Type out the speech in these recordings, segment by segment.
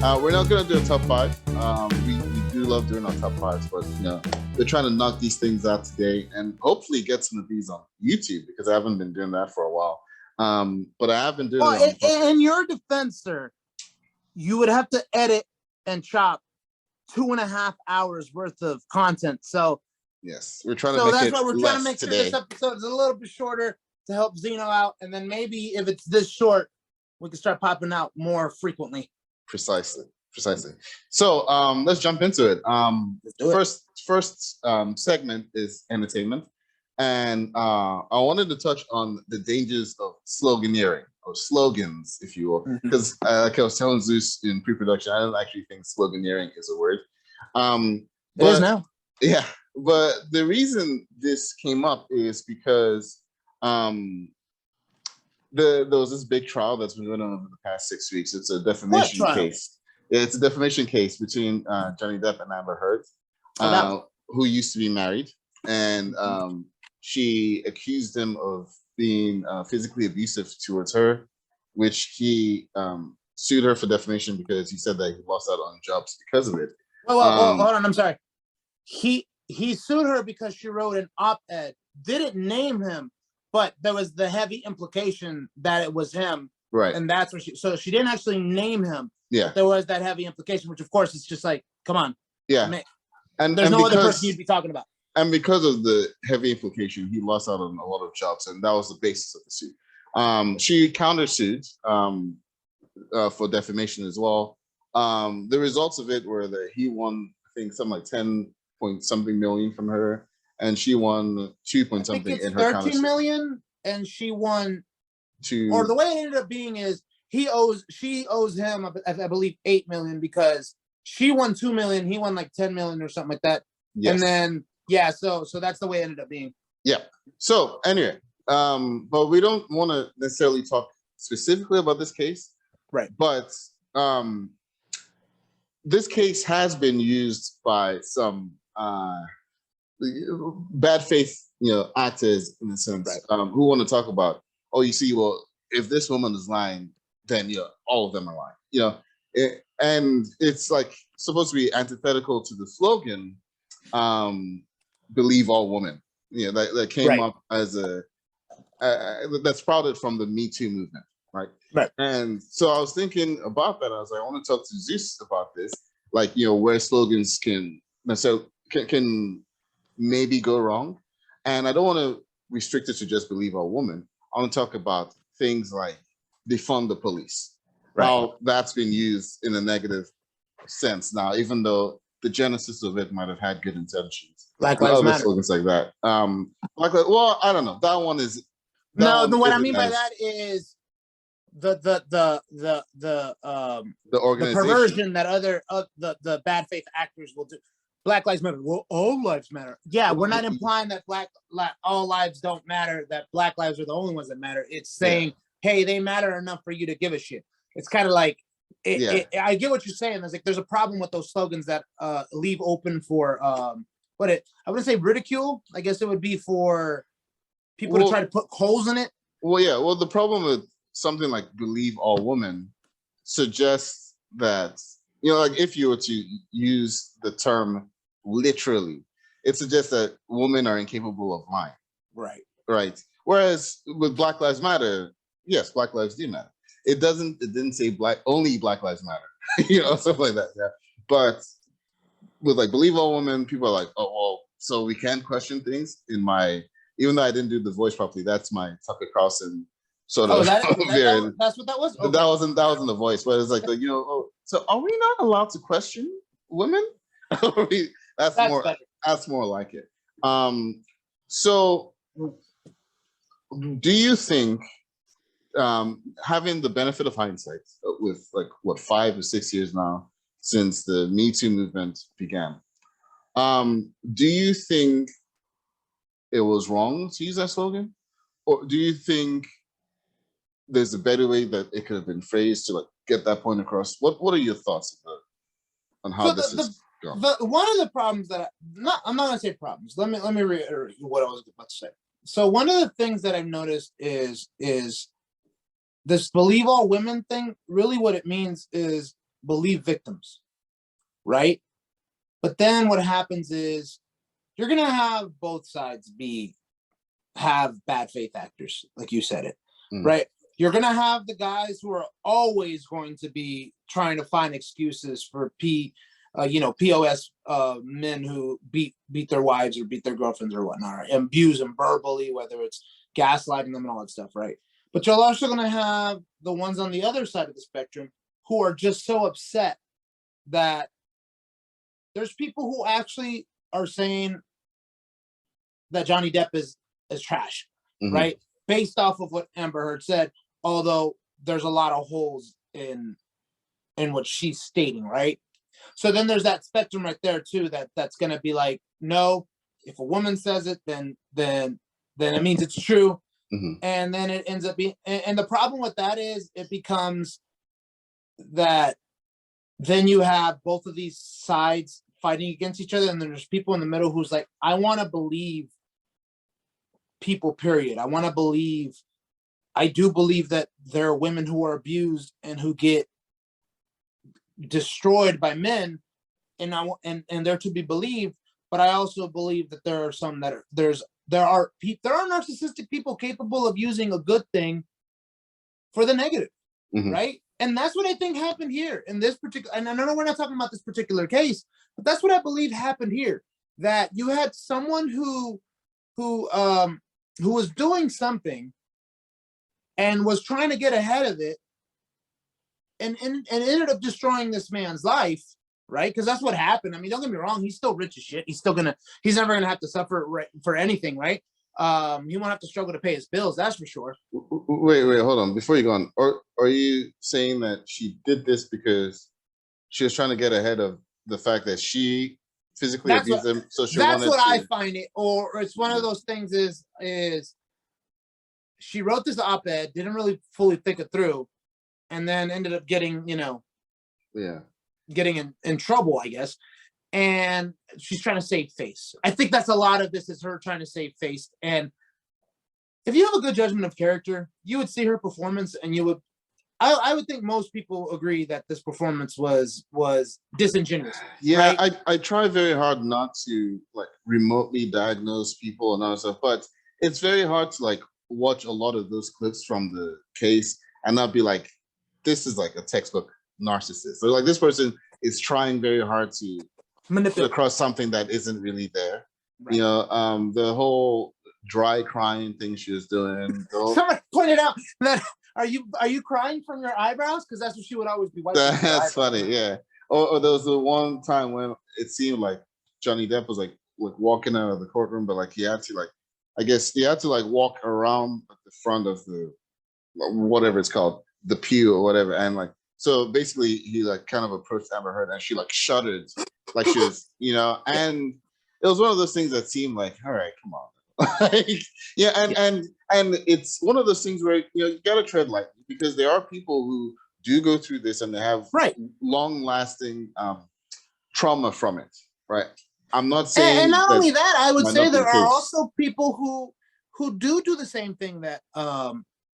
We're not gonna do a top five. We do love doing our top fives, but we're trying to knock these things out today and hopefully get some of these on YouTube because I haven't been doing that for a while. But I have been doing it. In your defense, sir, you would have to edit and chop 2.5 hours worth of content. So yes, we're trying to make that's it why we're trying to make sure today. this episode is a little bit shorter to help Zino out, and then maybe if it's this short, we can start popping out more frequently. Precisely. So let's jump into it. First segment is entertainment, and I wanted to touch on the dangers of sloganeering or slogans, if you will, because like I was telling Zeus in pre-production, I don't actually think sloganeering is a word. It is now. Yeah, but the reason this came up is because there was this big trial that's been going on over the past 6 weeks. It's a defamation case. It's a defamation case between Johnny Depp and Amber Heard, who used to be married, and she accused him of being physically abusive towards her, which he sued her for defamation because he said that he lost out on jobs because of it. Hold on, I'm sorry. He sued her because she wrote an op-ed, didn't name him, but there was the heavy implication that it was him. Right. And that's what she didn't actually name him. Yeah. There was that heavy implication, which of course it's just like, come on. Yeah. And there's no other person you'd be talking about. And because of the heavy implication, he lost out on a lot of jobs, and that was the basis of the suit. She countersued for defamation as well. The results of it were that he won, I think, something like 10 point something million from her, and she won 2 point something in her 13 million, and she won 2. Or the way it ended up being is she owes him, I believe, 8 million because she won 2 million, he won like 10 million or something like that. Yes. And then so that's the way it ended up being. Yeah. So anyway, but we don't want to necessarily talk specifically about this case, right? But this case has been used by some bad faith, actors in a sense, right, who want to talk about, oh, you see, well, if this woman is lying, then all of them are lying, and it's like supposed to be antithetical to the slogan, "Believe all women." That came up as that sprouted from the Me Too movement, right? Right. And so I was thinking about that. I was like, I want to talk to Zeus about this, like where slogans can maybe go wrong, and I don't want to restrict it to just believe all women. I want to talk about things like defund the police, how that's been used in a negative sense now, even though the genesis of it might have had good intentions. Black Lives Matter. Slogans like that. Well, I don't know. That one is what I mean by that is the organization, the perversion that other the bad faith actors will do. Black lives matter. Well, all lives matter. Yeah, we're not implying that all lives don't matter, that Black lives are the only ones that matter. It's saying, hey, they matter enough for you to give a shit. It's kind of like, I get what you're saying. There's a problem with those slogans that leave open for, I wouldn't say ridicule. I guess it would be for people to try to put holes in it. Well, yeah. Well, the problem with something like "Believe all women" suggests that, like if you were to use the term literally, it suggests that women are incapable of lying. Right. Whereas with Black Lives Matter, yes, Black lives do matter. It didn't say only Black Lives Matter, stuff like that. Yeah. But with like "Believe all women," people are like, oh, well, so we can't question things even though I didn't do the voice properly, that's my Tucker Carlson sort of. That's what that was? Okay. That wasn't the voice, but it's like, so are we not allowed to question women? That's more like it. So do you think, having the benefit of hindsight with 5 or 6 years now since the Me Too movement began, do you think it was wrong to use that slogan? Or do you think there's a better way that it could have been phrased to get that point across? What are your thoughts on how this is going? One of the problems that I'm not gonna say problems. Let me reiterate what I was about to say. So one of the things that I've noticed is this "believe all women" thing. Really, what it means is believe victims, right? But then what happens is you're gonna have both sides have bad faith actors, like you said it, right? You're gonna have the guys who are always going to be trying to find excuses for POS men who beat their wives or beat their girlfriends or whatnot, right? And abuse them verbally, whether it's gaslighting them and all that stuff, right? But you're also gonna have the ones on the other side of the spectrum who are just so upset that there's people who actually are saying that Johnny Depp is trash, right? Based off of what Amber Heard said, although there's a lot of holes in what she's stating, right? So then there's that spectrum right there too, that's gonna be like, no, if a woman says it, then it means it's true. And then it ends up being, and the problem with that is it becomes that then you have both of these sides fighting against each other, and then there's people in the middle who's like, I want to believe people, period. I do believe that there are women who are abused and who get destroyed by men, and they're to be believed. But I also believe that there are some that there are narcissistic people capable of using a good thing for the negative, right? And that's what I think happened here in this particular. And I know we're not talking about this particular case, but that's what I believe happened here. That you had someone who was doing something and was trying to get ahead of it, and ended up destroying this man's life, right? Because that's what happened. I mean, don't get me wrong, he's still rich as shit. He's never gonna have to suffer for anything, right? He won't have to struggle to pay his bills, that's for sure. Wait, hold on. Before you go on, are you saying that she did this because she was trying to get ahead of the fact that she physically abused him? So that's what I find it, or it's one of those things is she wrote this op-ed, didn't really fully think it through, and then ended up getting, getting in trouble, I guess. And she's trying to save face. I think that's a lot of this is her trying to save face. And if you have a good judgment of character, you would see her performance, and you would, I would think most people agree that this performance was disingenuous. Yeah, right? I try very hard not to like remotely diagnose people and other stuff, but it's very hard to like watch a lot of those clips from the case and not be like, this is like a textbook narcissist. So like this person is trying very hard to put across something that isn't really there. Right. The whole dry crying thing she was doing. Somebody pointed out that are you crying from your eyebrows? Because that's what she would always be wiping. That's funny, yeah. Or there was the one time when it seemed like Johnny Depp was like walking out of the courtroom, but like he had to walk around the front of the whatever it's called, the pew or whatever, and like so basically he like kind of approached Amber Heard and she like shuddered like she was, and it was one of those things that seemed like, all right, come on. And it's one of those things where you gotta tread lightly, because there are people who do go through this and they have long-lasting trauma from it, right? I'm not saying, and not only that, I would say there are also people who do the same thing that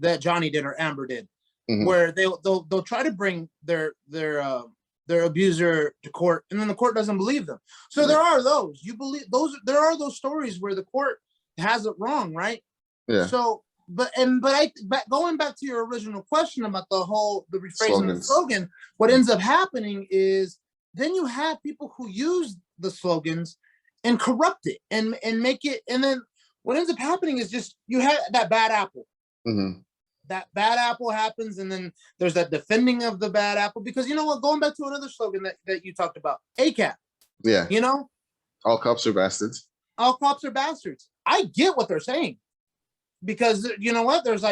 that Johnny did or Amber did, where they'll try to bring their abuser to court, and then the court doesn't believe them. So there are those there are those stories where the court has it wrong, right? Yeah. So, but going back to your original question about the rephrasing the slogan, what ends up happening is then you have people who use the slogans and corrupt it and make it, and then what ends up happening is just you have that bad apple. That bad apple happens, and then there's that defending of the bad apple, because you know what? Going back to another slogan that you talked about, ACAB. Yeah. All cops are bastards. All cops are bastards. I get what they're saying, because you know what? There's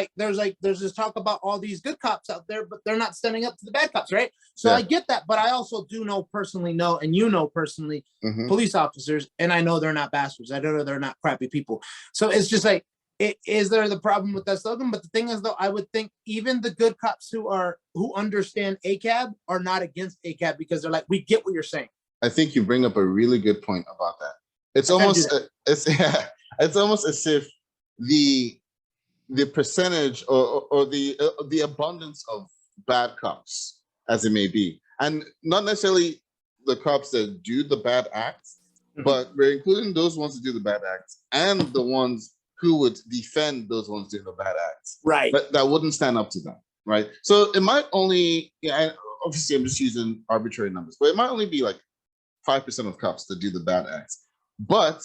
this talk about all these good cops out there, but they're not standing up to the bad cops, right? So I get that, but I also do personally know police officers, and I know they're not bastards. I know they're not crappy people. So it's just like, is there the problem with that slogan? But the thing is, though, I would think even the good cops who understand ACAB are not against ACAB, because they're like, we get what you're saying. I think you bring up a really good point about that. It's almost as if the percentage or the abundance of bad cops, as it may be, and not necessarily the cops that do the bad acts, but we're including those ones that do the bad acts and the ones who would defend those ones doing the bad acts. Right. But that wouldn't stand up to them, right? So it might only, obviously I'm just using arbitrary numbers, but it might only be like 5% of cops that do the bad acts. But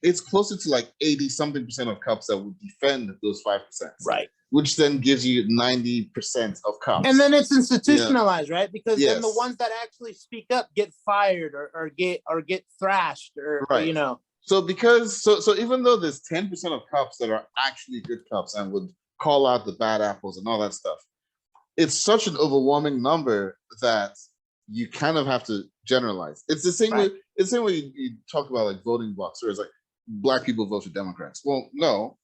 it's closer to like 80-something% of cops that would defend those 5%. Right. Which then gives you 90% of cops. And then it's institutionalized, right? Because Yes. then the ones that actually speak up get fired or get thrashed or you know. So because so even though there's 10% of cops that are actually good cops and would call out the bad apples and all that stuff, it's such an overwhelming number that you kind of have to generalize. It's the same way. It's the same way you talk about like voting blocks, where it's like Black people vote for Democrats. Well, no,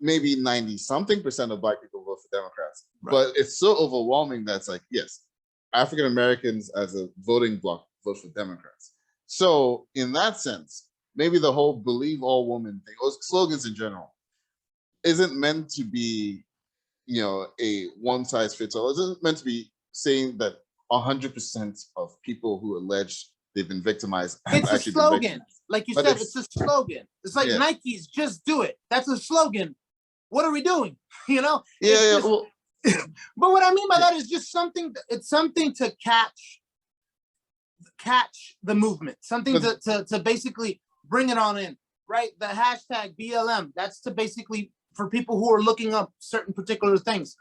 maybe 90-something% of Black people vote for Democrats, but it's so overwhelming that's like, yes, African Americans as a voting bloc vote for Democrats. So in that sense, maybe the whole believe all women thing, or slogans in general, isn't meant to be, a one size fits all. It isn't meant to be saying that 100% of people who allege they've been victimized have it's actually a slogan. been victimized. Like you said, it's a slogan. It's like Nike's just do it. That's a slogan. What are we doing? Well, but what I mean by that is just something. It's something to catch the movement. Something to basically bring it on in. Right. The hashtag BLM. That's to basically for people who are looking up certain particular things.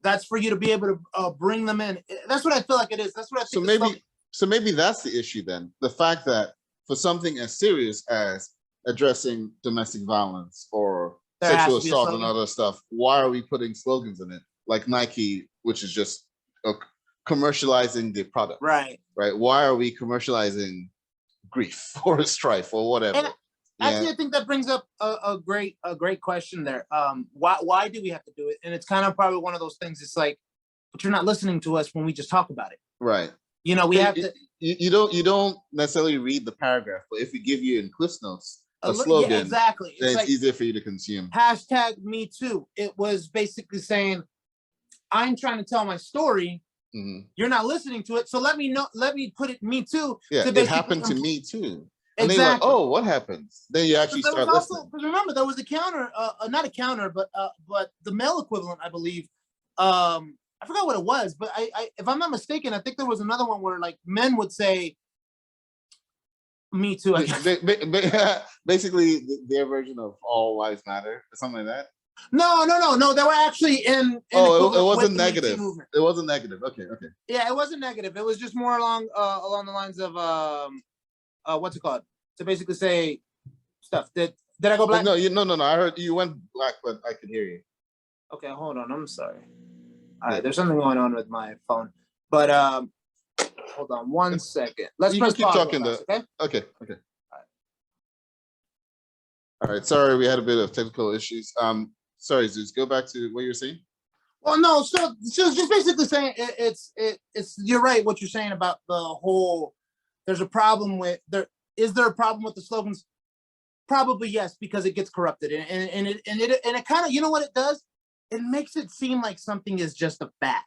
That's for you to be able to bring them in. That's what I feel like it is. That's what I think. So maybe that's the issue then. The fact that for something as serious as addressing domestic violence or sexual assault and other stuff, why are we putting slogans in it? Like Nike, which is just commercializing the product. Right. Why are we commercializing grief or strife or whatever? And actually, I think that brings up a great question there. Why do we have to do it? And it's kind of probably one of those things. It's like, but you're not listening to us when we just talk about it. Right. We have to. You don't necessarily read the paragraph, but if we give you in Cliff Notes a slogan, exactly, then it's like, easier for you to consume. Hashtag Me Too. It was basically saying, I'm trying to tell my story. Mm-hmm. You're not listening to it, so let me know. Let me put it Me Too. Yeah, it happened to me too. And exactly. They're like, oh, what happens? Then you actually start listening. Because remember, there was a counter, not a counter, but the male equivalent, I believe. I forgot what it was, but I if I'm not mistaken, I think there was another one where like men would say, "Me too." Basically, their version of "All Lives Matter" or something like that. No. They were actually in it wasn't negative. It wasn't negative. Okay. Yeah, it wasn't negative. It was just more along the lines of what's it called? To basically say stuff. Did I go black? No. I heard you went black, but I could hear you. Okay, hold on. I'm sorry. All right, there's something going on with my phone, but hold on one second. Let's keep talking. Okay. All right. Sorry, we had a bit of technical issues. Sorry, Zeus. Go back to what you're saying. Well, no. So just basically saying it's you're right. What you're saying about the whole. There's a problem with there. Is there a problem with the slogans? Probably yes, because it gets corrupted, and it kind of, you know what it does. It makes it seem like something is just a fad.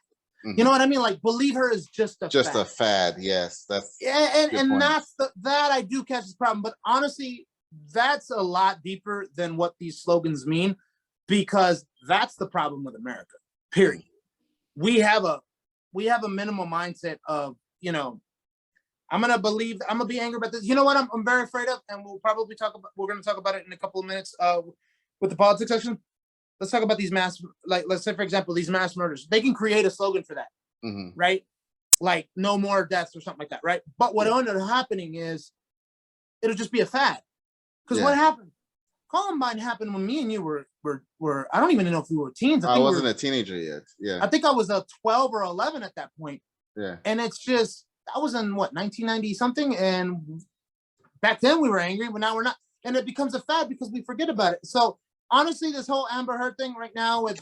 Mm-hmm. You know what I mean? Like, believe her is just a fad. Yes, that's and that's that I do catch this problem. But honestly, that's a lot deeper than what these slogans mean, because that's the problem with America. Period. We have a minimal mindset of, I'm gonna be angry about this. You know what I'm very afraid of, and we're gonna talk about it in a couple of minutes with the politics section. Let's talk about these let's say, for example, these mass murders. They can create a slogan for that, right? Like, no more deaths or something like that, right? But what ended up happening is it'll just be a fad. Because what happened? Columbine happened when me and you were I don't even know if we were teens. I wasn't a teenager yet. Yeah. I think I was 12 or 11 at that point. Yeah. And it's just, I was in 1990 something, and back then we were angry, but now we're not. And it becomes a fad because we forget about it. So honestly, this whole Amber Heard thing right now with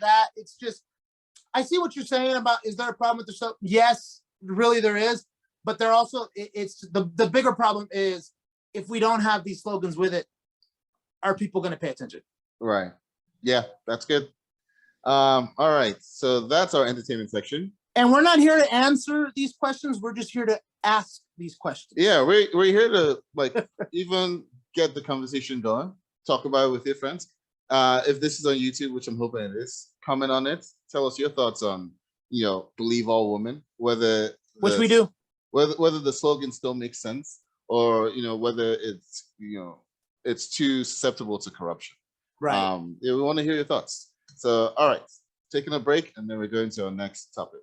that, it's just, I see what you're saying about, is there a problem with the show? Yes, really there is. But there also, it's the bigger problem is, if we don't have these slogans with it, are people going to pay attention? Right. Yeah, that's good. All right. So that's our entertainment section. And we're not here to answer these questions. We're just here to ask these questions. Yeah, we're here to like even get the conversation going. Talk about it with your friends. If this is on YouTube, which I'm hoping it is, comment on it. Tell us your thoughts on, believe all women, whether Which we do. Whether the slogan still makes sense, or whether it's too susceptible to corruption. Right. Yeah, we want to hear your thoughts. So, all right, taking a break, and then we're going to our next topic.